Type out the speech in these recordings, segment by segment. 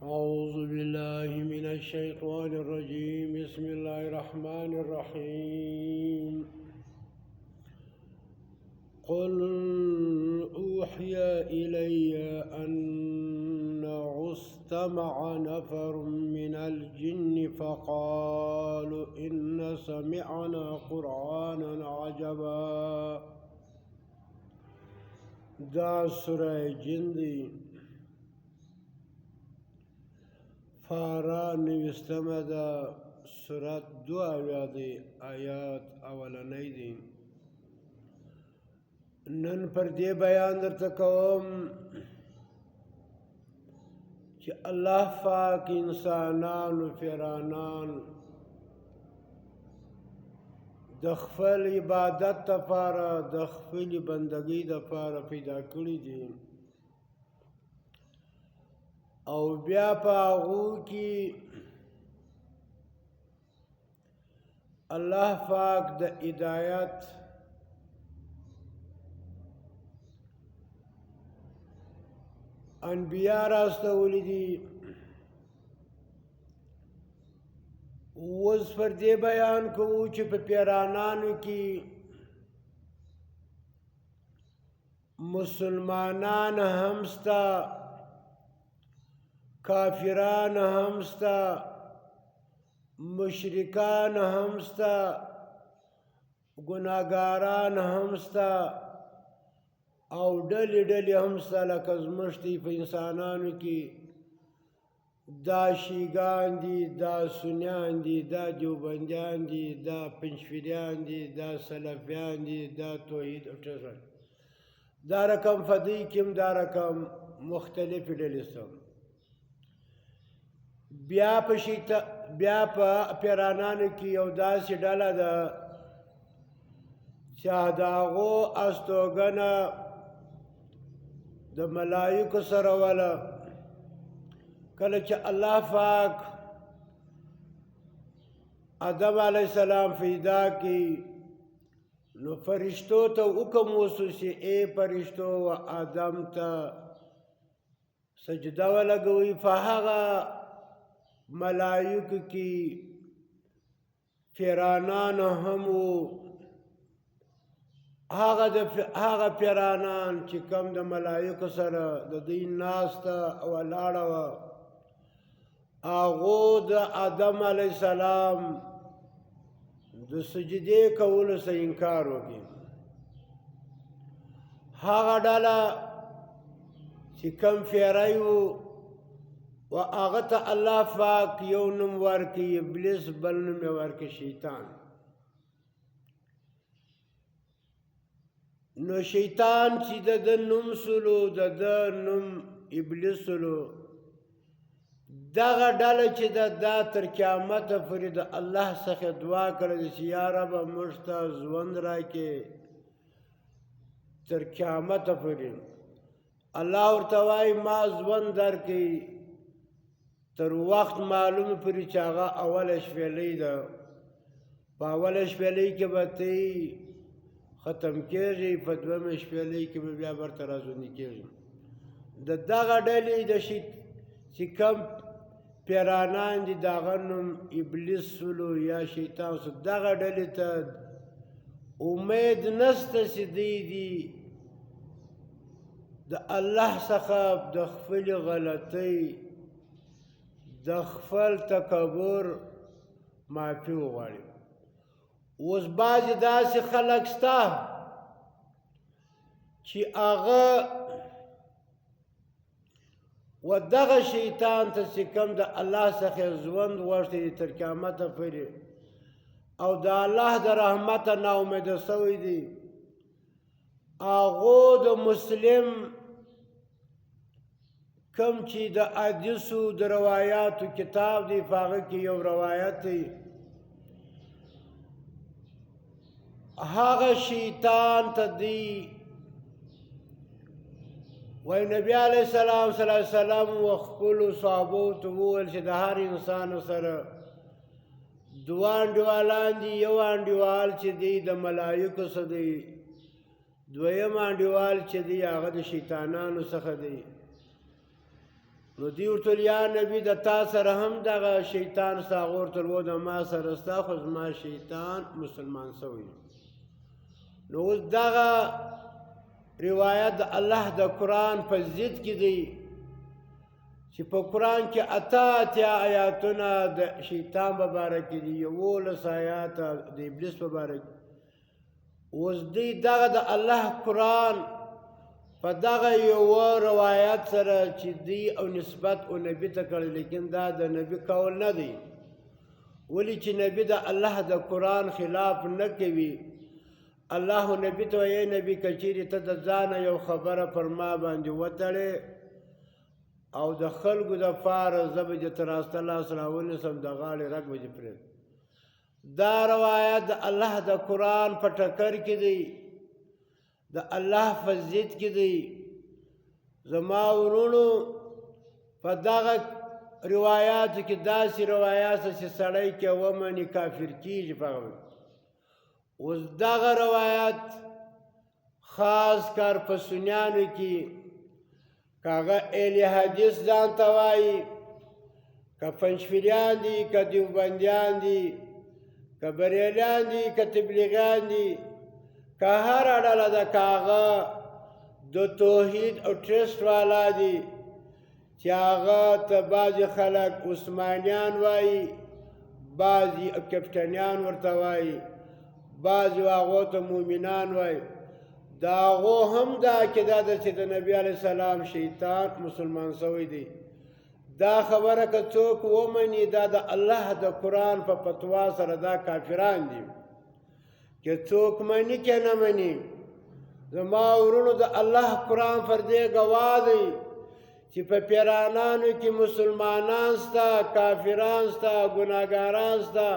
أعوذ بالله من الشيطان الرجيم بسم الله الرحمن الرحيم قل أوحي إلي أنه استمع نفر من الجن فقالوا إن سمعنا قرآنا عجبا دا سورة جن دی فارا نوستمه دا سورت 2 دی آیات اولنی دی نن پر دې بیان درته کوم چې الله پاک انسانان او پیرانان د خپل عبادت لپاره د خپل بندګۍ لپاره پیدا کړی دي او بیا په هغو کې الله پاک د هدایت انبیاء راستولی دي اوس پر دې بیان کوو چې په پیرانانو کې مسلمانان هم سته کافران هم سته مشرکان هم سته ګناهګاران هم سته او ډلې ډلې هم سته لکه زموږ په انسانانو کې دا شیعان دي دا سنیان دي دا دیوبندیان دي دا پنجشیریان دي دا سلفیان دي دا توحید دا رقم فدی کې دا رقم مختلف ډلې سته بیا په پیرانانو کې یو داسې ډله ده چې د هغو استوګنه د ملایکو سره وله کله چې الله پاک آدم علیه السلام پیدا کی نو فرشتو ته حکم وشو چې ای فرشتو و آدم ته سجده ولګوئ په هغه ملائکو کی پیرانان هم وو هغه پیرانان چې کم د ملائکو سره د دوی ناسته ولاړه وه هغو د آدم علیه السلام د سجدې کولو څخه انکار وکړي هغه ډله چې کم پیری وو و هغه ته الله پاک یو نوم ورکړي ابلیس بل نوم یې ورکړي شیطان نو شیطان چې د نوم سلو د نوم ابلیس سلو دغه ډله چې دا تر قیامته پورې د الله څخه دعا کړې چې یا رب موږ ته ژوند راکړې تر قیامته پورې الله ورته وایي ما ژوند درکړي تر وخت معلوم پورې چې هغه اوله شپېلۍ ده په اوله شپېلۍ کې به ته ختم کېږي په دویمه شپېلۍ کې به بیا برته راژوندي کېږي د دغه ډلې چې کم پیرانان دي د هغه نوم ابلیس سلو یا شیطان سلو دغه ډلې ته امید نشته چې دوی دي د الله څخه د خپلې غلطۍ د خپل تکبر معافي وغواړي اوس بعضې داسې خلک شته چې هغه و دغه شیطان ته چې کوم د الله څخه ژوند غوښتی تر قیامته پورې او د الله د رحمته ناامیده شوی دي هغو د مسلم کم چې د حدیثو د روایاتو کتاب دی په هغه کې یو روایت دی هغه شیطان ته دی وای نبی علیه السلام صلی الله علیه وسلم و خپلو صحابو ته وویل چې د هر انسان سره دوه انډیوالان دي یو انډیوال چې دی د ملایکو څخه دی دویم انډیوال چې دی هغه د شیطانانو څخه دی نو دی ورته ویل یا نبي د تا سره هم دغه شیطان ستا هغه ورته ویل و د ما سره ستا خو زما شیطان مسلمان سوی نو اوس دغه روایت د الله د قرآن په ضد کې دی چې په قرآن کې اتیا آیاتونه د شیطان په باره کې دي 11 آیات د ابلیس په باره کې اوس دی دغه د الله قرآن په دغه یو روایت سره چې دی او نسبت او نبی ته کړی لیکن دا د نبی قول نه دی ولی چې نبی د الله د قرآن خلاف نه کوي الله نبی ته وایي نبی کچیرې ته د ځانه یو خبره پر ما باندې وتړې او د خلکو دپاره زه به دې ته راستلاس راونیسم د غاړې رګ به دې پرېږدم دا روایت د الله د قرآن په ټکر کې دی د الله په ضد کې دی زما ورونو په دغه روایاتو کې داسې روایات چې سړی کې ومني کافر کېږي په هغه اوس دغه روایت خاص کار په سنیانو کې که هغه اهل حدیث ځان ته وایي که پنجپیریان دي که دیوبندیان دي که بریلیان دي که تبلیغیان دي که هره ډله ده که هغه د توحید او ټرسټ والا دي چې هغه ته بعضې خلک عثمانیان وایي بعضې کپټنیان ورته وایي بعضې هغو ته مومنان وایي د هغو هم دا عقیده ده چې د نبي علیه السلام شیطان مسلمان سوی دی دا خبره که څوک ومني دا د الله د قرآن په فتوا سره دا کافران دي که څوک مني که نه مني زما ورونو د الله قرآن پر دې ګواه دی چې په پیرانانو کې مسلمانان سته کافران سته ګناهګاران سته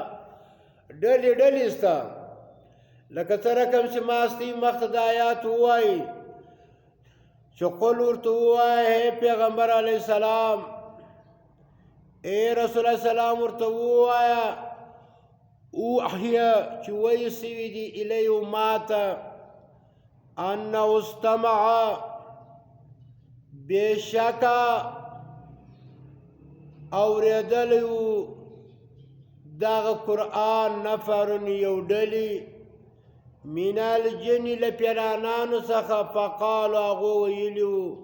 ډلې ډلې سته لکه څه رقم چې ماستی مخته د آیات ووایي چې قل ورته ووایه ای پیغمبر علیه السلام ای رسول الله سلام ورته ووایه اوحیه چې وایي سوي دي الی ماته انه استمع بېشکه اورېدلی و دغه قرآن نفرون یو ډلې من الجن له پیرانانو څخه فقالو هغو ویلي وو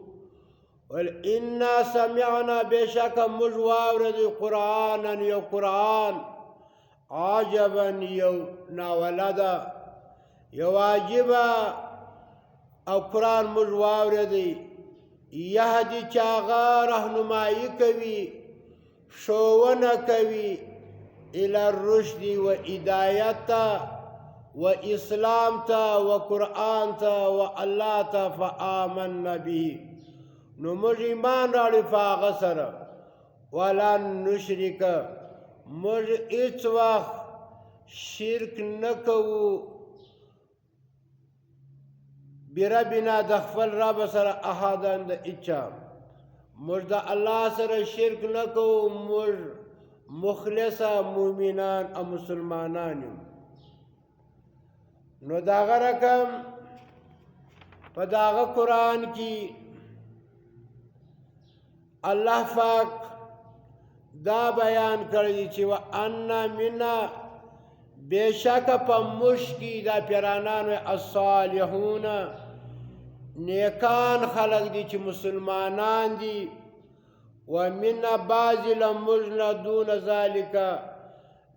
انا سمعنا بېشکه موږ واورېدی قرآنا یو قرآن عجبا یو ناوله ده یو عجیبه او قرآن موږ واورېدی یهدي چې هغه رهنمایي کوي ښوونه کوي الی الرشد و هدایت ته و اسلام ته و قرآن ته و الله ته فآمنا به نو موږ ایمان راوړو په هغه سره ولن نشرک موږ هېڅ وخت شرک نه کوو بربنا د خپل رب سره احدن د اچا موږ د الله سره شرک نه کوو موږ مخلصه مؤمنان او مسلمانان یو نو دغه رقم په دغه قرآن کې الله پاک دا بیان کړی چې وان منا بېشکه په موږ کې دا پیرانانو الصالحون نیکان خلق دي چې مسلمانان دي ومن بعض له موږ نه دون ذلک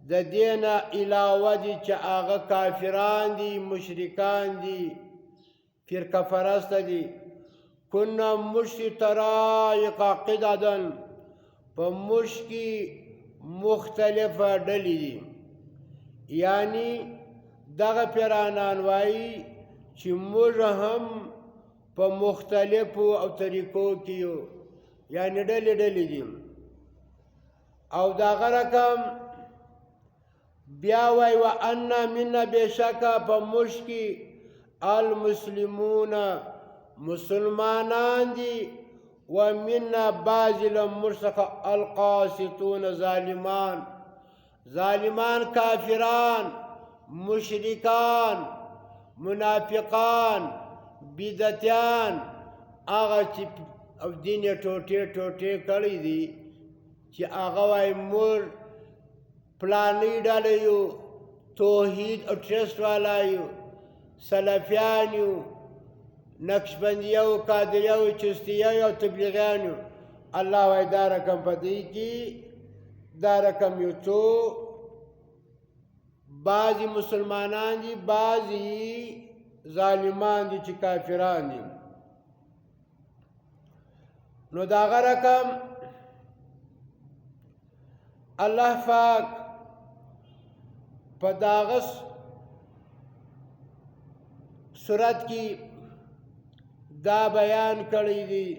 د دې نه علاوه دي چې هغه کافران دي مشرکان دي فرقه پرسته دي کنا موږ طرایق قددا په موږ کې مختلفه ډلې دي یعنی دغه پیرانان وایي چې موږ هم په مختلفو او طریقو کې یو یعنی ډلې ډلې دي او دغه رقم بیا وایي وان منا بېشکه په موږ کې المسلمون مسلمانان دي ومنا بعض له موږ څخه القاسطون ظالمان کافران مشرکان منافقان بدعتیان هغه چې او دین یې ټوټې ټوټې کړی دي چې هغه وایي موږ پلانۍ ډله یو، توحید او ټرسټ والا یو، سلفیان یو، نقشبندیه او قادریه او چستیه او تبلیغیان یو. الله وایي دا رقم په دې کې دا رقم یو څو بعضې مسلمانان دي، بعضې ظالمان دي چې کافران دي. نو د هغه رقم الله پاک په دغه صورت کې دا بیان کړی دی.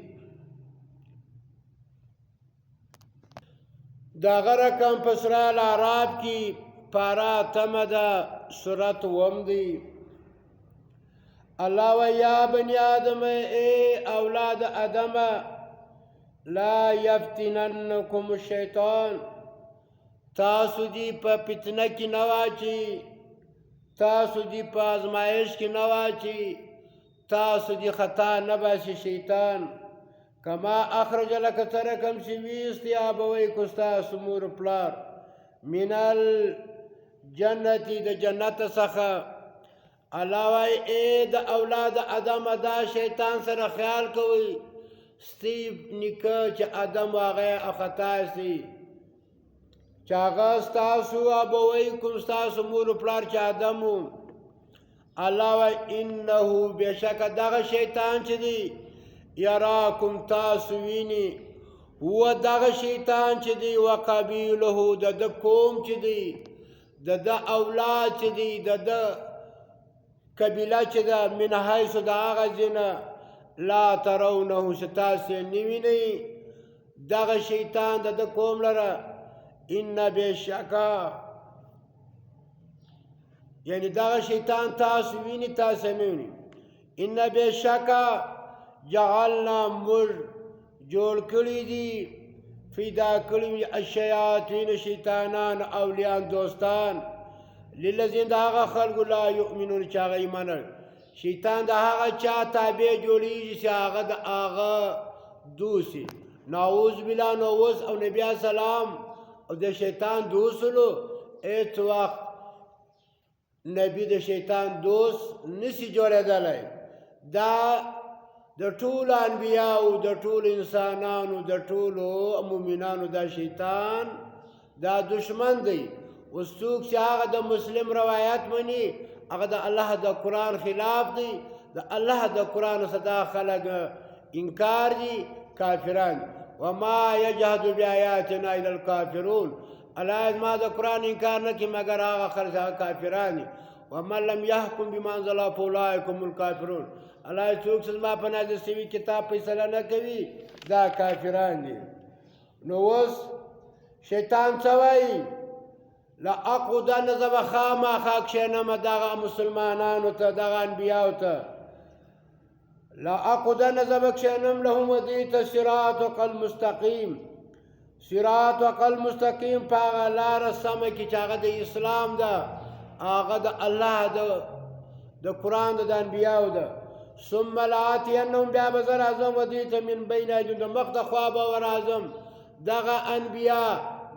دغه رقم په سوره الاعراف کې پاره اتمه ده، صورت اووم دی. الله وایي یا بني آدم، ای اولاد آدم، لا یفتننکم الشیطان، تاسو دی په فتنه کې نه واچي، تاسو دی په ازمایش کې نه واچي، تاسو دی خطا نه باسي شیطان. کما اخرج لک ترکم چې ویستی ابویکو ستاسو مور پلار من الجنتی د جنت څخه. الله وایي ای د اولاد آدم دا شیطان سره خیال کوئ ستی نیکه چې آدم هغه خطا سي، چې هغه ستاسو ابویکم ستاسو مور پلار چې آدم و. الله وایي انه بېشکه دغه شیطان چې دی یراکم تاسو ویني، هو دغه شیطان چې دی وقبیله د ده قوم چې دی د ده اولاد چې دی د ده قبیله چې ده من حیث د هغه ځینه لا ترونه چې تاسې نه وینئ دغه شیطان د ده قوم لره. ان بېشکه یعنی دغه شیطان تاسو ویني تاسې نه وینئ. ان بېشکه جعلنا مر جوړ کړي دي پیدا کړي الشیاطین شیطانان اولیان دوستان للذین د هغه خلکو لا یؤمنون چې هغه ایمان لري. شیطان د هغه چا تابع جوړېږي چې هغه د هغه دوست نعوذ بالله. نو اوس او نبي سلام او د شیطان دوستلو هېڅ وخت نبي د شیطان دوست نشي جوړېدلی. دا د ټولو انبیاو د ټولو انسانانو د ټولو مؤمنانو دا شیطان دا دشمن دی. اوس څوک چې هغه د مسلم روایت مني هغه د الله د قرآن خلاف دی. د الله د قرآن څخه دا خلک انکار دي، کافران. وما یجحد بآیاتنا الا الکافرون. الله زما د قرآن انکار نه کوي مګر هغه خلک هغه کافران دي. ومن لم یحکم بما انزل الله فاولئک هم الکافرون. الله څوک چې زما په نازل شوي کتاب فیصله نه کوي دا کافران دي. نو اوس شیطان څه وایي؟ لاقعدن زه به خامخا کښېنمه دغه مسلمانانو ته دغه انبیاو ته لاقعدن زه به کښېنم لهم دوی ته صراطک المستقیم. صراطک المستقیم په هغه لاره سمه کې چې هغه د اسلام ده، هغه د الله د قرآن د انبیاو ده. ثم لآتینهم بیا به زه راځم و دوی ته من بین ایدیهم د مخ د خوا به ورازم دغه انبیا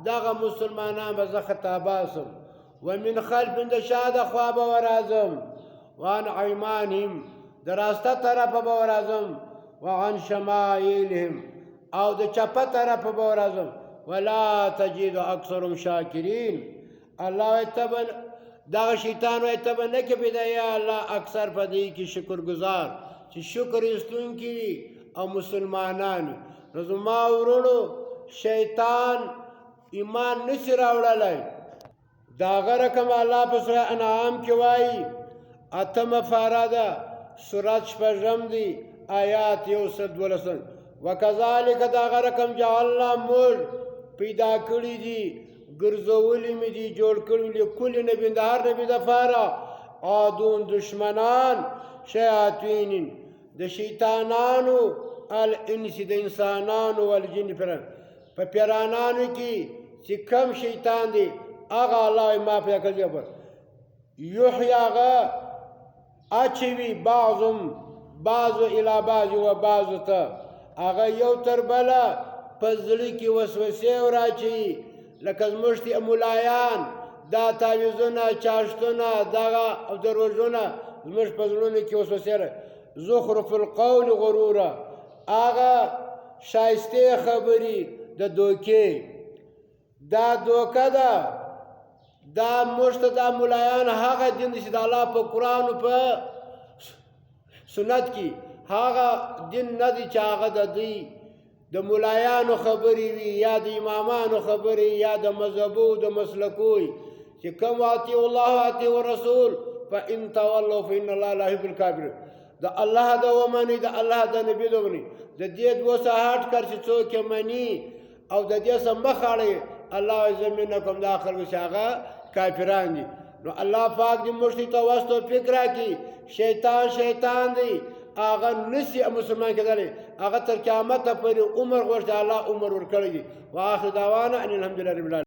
دغه مسلمانان به زه خطاباسم. و من خلفهم د شا د خوا به ورازم وعن ایمانهم د راسته طرفه به ورازم وعن شمائلهم او د چپه طرفه به ورازم ولا تجد اکثرهم شاکرین. الله وایي ته به دغه شیطان وایي ته به نه کوې د یا الله اکثر په دې کې شکر گزار چې شکر ایستونکي وي او مسلمانان وي. نو زما ورونو شیطان ایمان نشي راوړلی. د هغه رقم الله په سوره انعام کې وایي اتمه پاره ده، سورت شپږم دی، آیات 112. وکذلک د هغه رقم جعلنا موږ پیدا کړي دي ګرځولي مې دي جوړ کړي لکل نبي د هر نبي دپاره عادون دشمنان شیاطین د شیطانانو الانس د انسانانو والجن پیران. په پیرانانو کې چې کم شیطان دی هغه الله ما پیدا کړي پر یحیی هغه اچوي بعضو الی بعض و بعضو ته هغه یو تر بله په زړه کې وسوسې وراچوي لکه زموږ ملایان دا تعویضونه چاشتونه دغه او دروژونه زموږ په زړونو کې وسوسې زخرف القول غروره هغه ښایستې خبرې د دوکې دا دوکه ده دا موږ ته دا ملایان هغه دین چې د الله په قرآن او په سنت کې هغه دین نه دی چې هغه د دوی د ملایانو خبرې وي یا د امامانو خبرې یا د مذهبو د مسلکوي چې کوم اطیعوا الله واطیعوا الرسول فإن تولوا فإن الله لا يحب الكافرين د الله د ومني د الله د نبی د ومني د دې دوه ساحات کر چې څوک مني او د دې سم مخاړي الله زمينکم داخل وشاغه کافران دي نو الله پاک دې مرشد ته واسطه فکر راکړي شیطان دی هغه نسی مسلمان کېدلی هغه تر قیامت پورې عمر غوښتي الله عمر ورکړی دی واخر دعوانا ان الحمدلله رب العالمین